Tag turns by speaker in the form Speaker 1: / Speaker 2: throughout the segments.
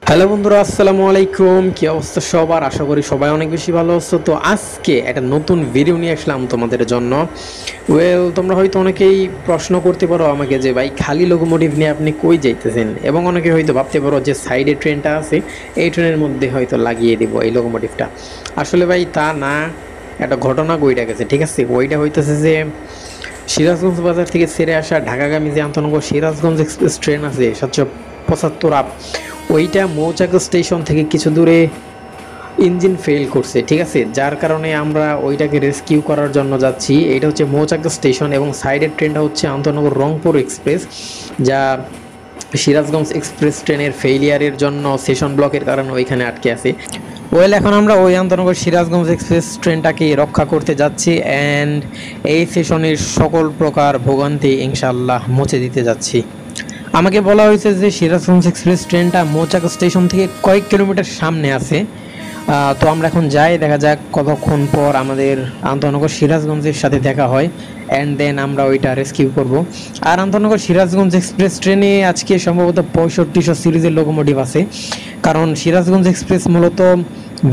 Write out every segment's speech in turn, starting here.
Speaker 1: Hello বন্ধুরা, আসসালামু আলাইকুম। কি অবস্থা সবার? আশা করি সবাই অনেক বেশি ভালো আছো। তো আজকে একটা নতুন ভিডিও নিয়ে আসলাম তোমাদের জন্য। তোমরা হয়তো অনেকেই প্রশ্ন করতে পারো আমাকে যে ভাই খালি লোকোমোটিভ নিয়ে আপনি কই যাইতেছেন, এবং অনেকে হয়তো ভাবতে পারো যে সাইডে ট্রেনটা আছে এই ট্রেনের মধ্যে হয়তো লাগিয়ে দিব এই লোকোমোটিভটা। আসলে ভাই তা না, একটা ঘটনা বইটা গেছে, ঠিক আছে? ওইটা হইতেছে যে সিরাজগঞ্জ বাজার থেকে ছেড়ে আসা ঢাকাগামী যে আন্তনগর সিরাজগঞ্জ এক্সপ্রেস ট্রেন আছে 775 আপ, ওইটা মৌচাক স্টেশন থেকে কিছু দূরে ইঞ্জিন ফেল করছে, ঠিক আছে? যার কারণে আমরা ওইটাকে রেস্কিউ করার জন্য যাচ্ছি। এটা হচ্ছে মৌচাক স্টেশন এবং সাইডের ট্রেনটা হচ্ছে আন্তনগর রংপুর এক্সপ্রেস, যা সিরাজগঞ্জ এক্সপ্রেস ট্রেনের ফেইলিয়ারের জন্য সেশন ব্লকের কারণে ওইখানে আটকে আছে। এখন আমরা ওই আন্তনগর সিরাজগঞ্জ এক্সপ্রেস ট্রেনটাকে রক্ষা করতে যাচ্ছি অ্যান্ড এই সেশনের সকল প্রকার ভোগান্তি ইনশাআল্লাহ মুছে দিতে যাচ্ছি। আমাকে বলা হয়েছে যে সিরাজগঞ্জ এক্সপ্রেস ট্রেনটা মৌচাক স্টেশন থেকে কয়েক কিলোমিটার সামনে আছে। তো আমরা এখন যাই, দেখা যাক কতক্ষণ পর আমাদের আন্তনগর সিরাজগঞ্জের সাথে দেখা হয় অ্যান্ড দেন আমরা ওইটা রেস্কিউ করব। আর আন্তনগর সিরাজগঞ্জ এক্সপ্রেস ট্রেনে আজকে সম্ভবত 6500 সিরিজের লোকোমোটিভ আছে, কারণ সিরাজগঞ্জ এক্সপ্রেস মূলত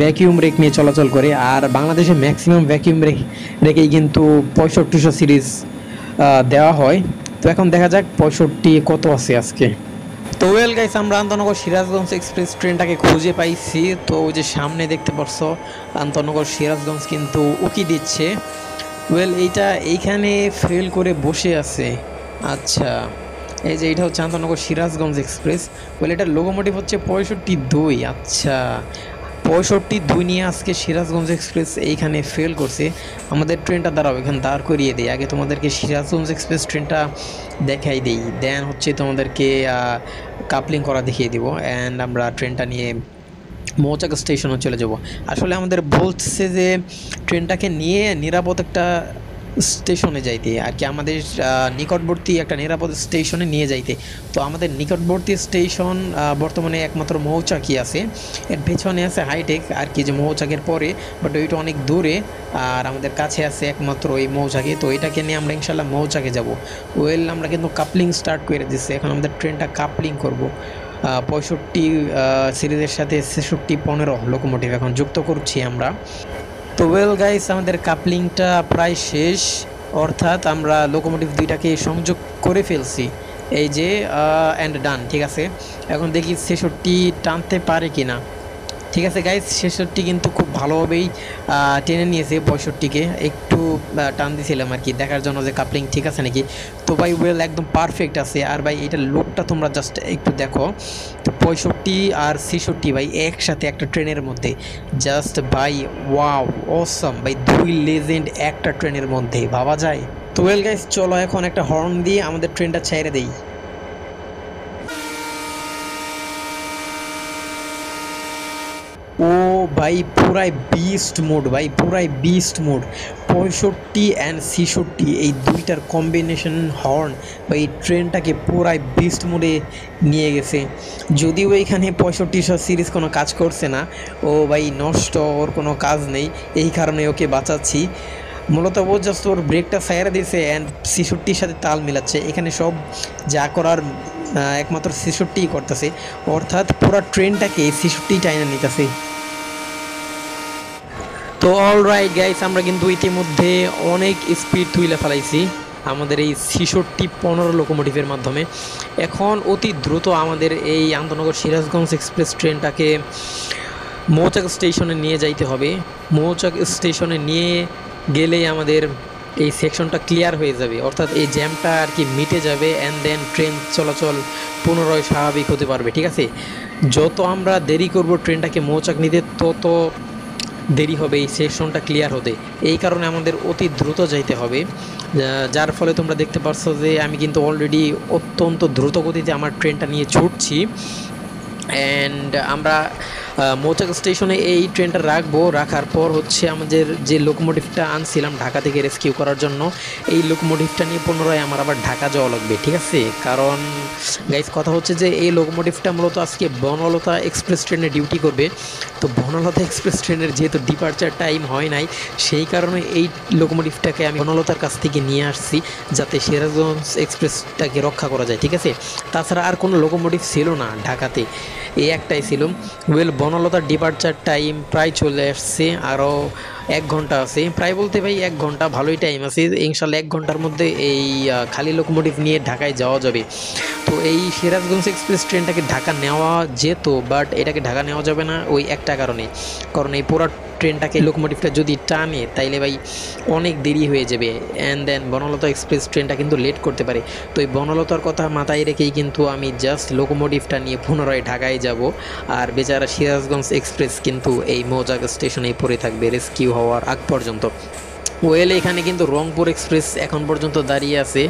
Speaker 1: ভ্যাকিউম ব্রেক নিয়ে চলাচল করে, আর বাংলাদেশে ম্যাক্সিমাম ভ্যাকিউম ব্রেক রেখেই কিন্তু 6500 সিরিজ দেওয়া হয়। তো এখন দেখা যাক 65 কত আছে আজকে। তো গাইস, আমরা আন্তনগর সিরাজগঞ্জ এক্সপ্রেস ট্রেনটাকে খুঁজে পাইছি। তো ওই যে সামনে দেখতে পারছো আন্তনগর সিরাজগঞ্জ কিন্তু উকি দিচ্ছে। এইটা এইখানে ফেল করে বসে আছে। আচ্ছা, এই যে এটা হচ্ছে আন্তনগর সিরাজগঞ্জ এক্সপ্রেস। এটার লোকোমোটিভ হচ্ছে 65-2। আচ্ছা, 65-2 নিয়ে আজকে সিরাজগঞ্জ এক্সপ্রেস এইখানে ফেল করছে। আমাদের ট্রেনটা দাঁড়াও, এখানে দাঁড় করিয়ে দিই। আগে তোমাদেরকে সিরাজগঞ্জ এক্সপ্রেস ট্রেনটা দেখাই দিই, দেন হচ্ছে তোমাদেরকে কাপলিং করা দেখিয়ে দিব অ্যান্ড আমরা ট্রেনটা নিয়ে মৌচাক স্টেশনে চলে যাব। আসলে আমাদের বলছে যে ট্রেনটাকে নিয়ে নিরাপদ একটা স্টেশনে যাইতে, আর কি আমাদের নিকটবর্তী একটা নিরাপদ স্টেশনে নিয়ে যাইতে। তো আমাদের নিকটবর্তী স্টেশন বর্তমানে একমাত্র মৌচাকই আছে, এর পেছনে আছে হাইটেক আর কি, যে মৌচাকের পরে, বাট ওইটা অনেক দূরে। আর আমাদের কাছে আছে একমাত্র ওই মৌচাকে। তো এটাকে নিয়ে আমরা ইনশাল্লাহ মৌচাকে যাব। আমরা কিন্তু কাপলিং স্টার্ট করে দিচ্ছি। এখন আমাদের ট্রেনটা কাপলিং করব 65 সিরিজের সাথে 66-15 লোকোমোটিভ এখন যুক্ত করছি আমরা। তো গাইস, আমাদের কাপলিংটা প্রায় শেষ, অর্থাৎ আমরা লোকোমোটিভ দুইটাকে সংযোগ করে ফেলছি। এই যে অ্যান্ড ডান, ঠিক আছে। এখন দেখি 66 টানতে পারে কি না। ঠিক আছে গাইস, 66 কিন্তু খুব ভালোভাবেই টেনে নিয়েছে। 65-কে একটু টান দিয়েছিলাম আর কি, দেখার জন্য যে কাপলিং ঠিক আছে নাকি। তো ভাই একদম পারফেক্ট আছে। আর ভাই এটার লুকটা তোমরা জাস্ট একটু দেখো। তো 65 আর 66 ভাই একসাথে একটা ট্রেনের মধ্যে, জাস্ট ভাই ওয়াও অসম ভাই, দুই লেজেন্ড একটা ট্রেনের মধ্যে, ভাবা যায়? তো গাইস, চলো এখন একটা হর্ন দিয়ে আমাদের ট্রেনটা ছেড়ে দেই। ও ভাই পুরাই বিস্ট মোড, ভাই পুরাই বিস্ট মোড। 65 অ্যান্ড 66 এই দুইটার কম্বিনেশন হর্ন ভাই ট্রেনটাকে পুরাই বিস্ট মোডে নিয়ে গেছে। যদিও এখানে 65 সিরিজ কোনো কাজ করছে না, ও ভাই নষ্ট, ওর কোনো কাজ নেই, এই কারণে ওকে বাঁচাচ্ছি। মূলত ও জাস্ট ওর ব্রেকটা ফায়ার দিয়েছে অ্যান্ড 66-র সাথে তাল মিলাচ্ছে। এখানে সব যা করার একমাত্র 66 করতেছে, অর্থাৎ পুরো ট্রেনটাকে 66 টাইনা নিতেছে। তো অলরাইট গাইস, আমরা কিন্তু ইতিমধ্যে অনেক স্পিড তুলে ফেলাইছি আমাদের এই 66-15 লোকোমোটিভের মাধ্যমে। এখন অতি দ্রুত আমাদের এই আন্তনগর সিরাজগঞ্জ এক্সপ্রেস ট্রেনটাকে মৌচাক স্টেশনে নিয়ে যাইতে হবে। মৌচাক স্টেশনে নিয়ে গেলেই আমাদের এই সেকশনটা ক্লিয়ার হয়ে যাবে, অর্থাৎ এই জ্যামটা আর কি মিটে যাবে অ্যান্ড দেন ট্রেন চলাচল পুনরায় স্বাভাবিক হতে পারবে, ঠিক আছে? যত আমরা দেরি করব ট্রেনটাকে মৌচাক নিতে, তত দেরি হবে এই সেকশনটা ক্লিয়ার হতে। এই কারণে আমাদের অতি দ্রুত যাইতে হবে, যার ফলে তোমরা দেখতে পাচ্ছ যে আমি কিন্তু অলরেডি অত্যন্ত দ্রুত গতিতে আমার ট্রেনটা নিয়ে ছুটছি অ্যান্ড আমরা মৌচাক স্টেশনে এই ট্রেনটা রাখবো। রাখার পর হচ্ছে আমাদের যে লোকোমোটিভটা আনছিলাম ঢাকা থেকে রেস্কিউ করার জন্য, এই লোকোমোটিভটা নিয়ে পুনরায় আমার আবার ঢাকা যাওয়া লাগবে, ঠিক আছে? কারণ গাইস কথা হচ্ছে যে এই লোকোমোটিভটা মূলত আজকে বনলতা এক্সপ্রেস ট্রেনে ডিউটি করবে। তো বনলতা এক্সপ্রেস ট্রেনের যেহেতু ডিপার্চার টাইম হয় নাই, সেই কারণে এই লোকোমোটিভটাকে আমি বনলতার কাছ থেকে নিয়ে আসছি, যাতে সিরাজগঞ্জ এক্সপ্রেসটাকে রক্ষা করা যায়, ঠিক আছে? তাছাড়া আর কোনো লোকোমোটিভ ছিল না ঢাকাতে, এই একটাই ছিল। বনলতার ডিপার্চার টাইম প্রায় চলে আসছে, আরও 1 ঘন্টা আছে, প্রায় বলতে ভাই 1 ঘন্টা, ভালোই টাইম আছে। ইনশাল্লাহ 1 ঘন্টার মধ্যে এই খালি লোকোমোটিভ নিয়ে ঢাকায় যাওয়া যাবে। তো এই সিরাজগঞ্জ এক্সপ্রেস ট্রেনটাকে ঢাকা নেওয়া যেত, বাট এটাকে ঢাকা নেওয়া যাবে না ওই একটা কারণে, কারণ এই পুরো ট্রেনটাকে লোকোমোটিভটা যদি টানে তাইলে ভাই অনেক দেরি হয়ে যাবে, অ্যান্ড দেন বনলতা এক্সপ্রেস ট্রেনটা কিন্তু লেট করতে পারে। তো এই বনলতার কথা মাথায় রেখেই কিন্তু আমি জাস্ট লোকোমোটিভটা নিয়ে পুনরায় ঢাকায় যাব, আর বেচারা সিরাজগঞ্জ এক্সপ্রেস কিন্তু এই মৌচাক স্টেশনেই পড়ে থাকবে রেস্কিউ হওয়ার আগ পর্যন্ত। এখানে কিন্তু রংপুর এক্সপ্রেস এখন পর্যন্ত দাঁড়িয়ে আছে,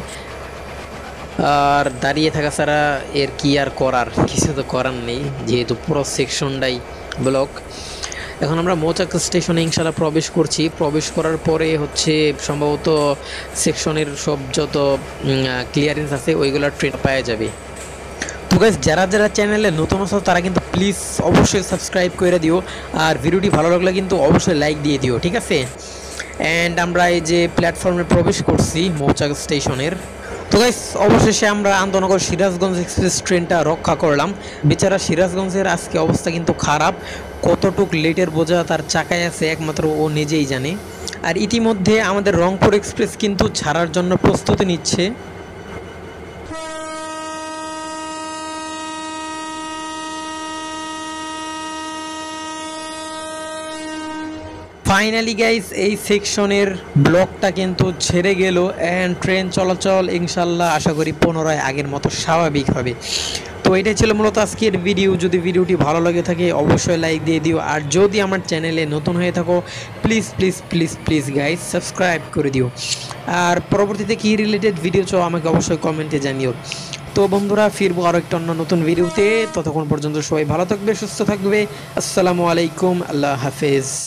Speaker 1: আর দাঁড়িয়ে থাকা ছাড়া এর কি আর করার, কিছু তো করার নেই, যেহেতু পুরো সেকশনটাই ব্লক। এখন আমরা মৌচাক স্টেশনে ইনশাল্লাহ প্রবেশ করছি। প্রবেশ করার পরে হচ্ছে সম্ভবত সেকশনের সব যত ক্লিয়ারেন্স আছে ওইগুলো ট্রেন পাওয়া যাবে। তো গাইস, যারা যারা চ্যানেলে নতুন আছো তারা কিন্তু প্লিজ অবশ্যই সাবস্ক্রাইব করে দিও, আর ভিডিওটি ভালো লাগলে কিন্তু অবশ্যই লাইক দিয়ে দিও, ঠিক আছে? অ্যান্ড আমরা এই যে প্ল্যাটফর্মে প্রবেশ করছি মৌচাক স্টেশনের। তো গাইস, অবশেষে আমরা আন্তনগর সিরাজগঞ্জ এক্সপ্রেস ট্রেনটা রক্ষা করলাম। বেচারা সিরাজগঞ্জের আজকে অবস্থা কিন্তু খারাপ, কতটুক লেটের বোঝা তার চাকায় আছে একমাত্র ও নিজেই জানে। আর ইতিমধ্যে আমাদের রংপুর এক্সপ্রেস কিন্তু ছাড়ার জন্য প্রস্তুতি নিচ্ছে। ফাইনালি গাইস, এই সেকশনের ব্লকটা কিন্তু ছেড়ে গেল, অ্যান্ড ট্রেন চলাচল ইনশাল্লাহ আশা করি পুনরায় আগের মতো স্বাভাবিক হবে। তো এটাই ছিল মূলত আজকের ভিডিও। যদি ভিডিওটি ভালো লাগে থাকে অবশ্যই লাইক দিয়ে দিও, আর যদি আমার চ্যানেলে নতুন হয়ে থাকো please please please please guys subscribe করে দিও। আর পরবর্তীতে কী রিলেটেড ভিডিও চাও আমাকে অবশ্যই কমেন্টে জানিও। তো বন্ধুরা, ফিরবো আরও একটা অন্য নতুন ভিডিওতে। ততক্ষণ পর্যন্ত সবাই ভালো থাকবে, সুস্থ থাকবে। আসসালামু আলাইকুম, আল্লাহ হাফেজ।